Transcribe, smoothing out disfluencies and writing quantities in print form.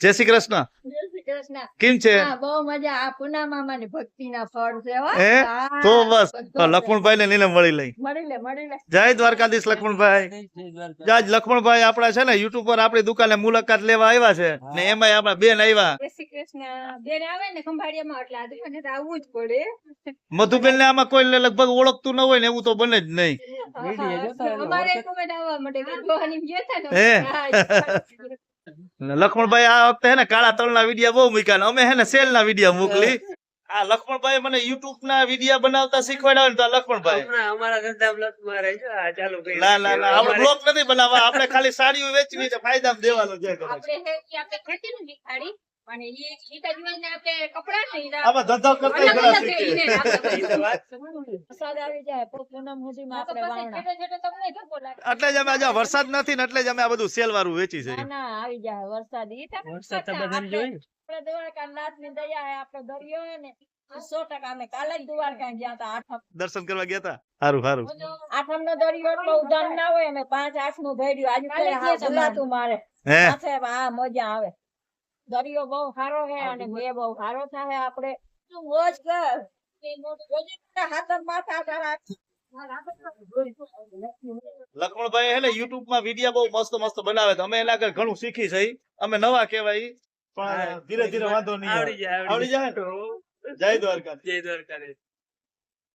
જય શ્રી કૃષ્ણ. જય શ્રી કૃષ્ણ. કેમ છે? હા, બહુ મજા. આ પૂનમ મામાની ભક્તિના ફળ છે હો. હે હા, તો બસ બધો લક્ષ્મણભાઈ ને નીલમ મળી લઈ. મળી લે. જય દ્વારકાધીશ લક્ષ્મણભાઈ. જય લક્ષ્મણભાઈ આપડા છે ને યુટ્યુબ પર આપણી દુકાને મુલાકાત લેવા આવ્યા છે ને એમાં આપણા બેન આવ્યા. જય શ્રી કૃષ્ણ. બેન આવે ને ખંભાળિયામાં એટલે આ દુકાને તો આવવું જ પડે. મધુબેન ને આમાં કોઈ લગભગ ઓળખતું ન હોય ને એવું તો બને જ નહીં. અમારે કોમેન્ટ આવવા માટે કે જોવાની ગયા હતા હે? ને. હા, લક્ષ્મણભાઈ આ વખતે હે ને કાળા તળના વિડિયા બહુ મૂક્યા ને અમે હે ને સેલ ના વિડિયા મોકલી. આ લક્ષ્મણભાઈ મને યુટ્યુબ ના વિડિયા બનાવતા શીખવાડ્યા ને તો આ લક્ષ્મણભાઈ અમારા ધંધા બ્લોક માં રહી છે આ ચાલુ કરી ના આપણે બ્લોગ નથી બનાવવા, આપણે ખાલી સાડીઓ વેચવી છે, ફાયદા દેવાનો છે. આપણે હે ઈ આપણે ખેતી નું શીખવાડી અને ઈ ઈટા જીવનને આપણે કપડાં નહીં આમાં ધંધો કરતા ય ઘણા શીખે. વરસાદ આવી જાય પૂનમ સુધીમાં આપણે વાવણા. એટલે જ અમે આજે વરસાદ નથી ને એટલે જ અમે આ બધું સેલ વાળું વેચી છે. ના આવી જાય વરસાદ. ઈ તો વરસાદ તો બધાને જોઈ. આપણે દ્વારકાનાથની દયા હે, આપણો દરિયો હે ને 100% અમે કાલે જ દ્વારકા ગયા હતા. દર્શન કરવા ગયા હતા. સારું સારું. આઠમ નો દરિયો એટલો ઉધાર ના હોય અમે 5-8 નું ભર્યું. આજે કઈ ભૂલાતું મારે હે સાથે આ મજા આવે. દરિયો બહુ સારો છે અને બે બહુ સારો થાય. આપણે તું મોજ કર. હાથર માથા તારા લક્ષ્મણભાઈ હે ને યુટ્યુબ માં વિડિયા બહુ મસ્ત મસ્ત બનાવે છે. અમે એના આગળ ઘણું શીખી છે. અમે નવા કહેવાય પણ ધીરે ધીરે વાંધો નહીં આવે. આવડી જાય આવડી જાય ને? જય દ્વારકા. જય દ્વારકાધીશ.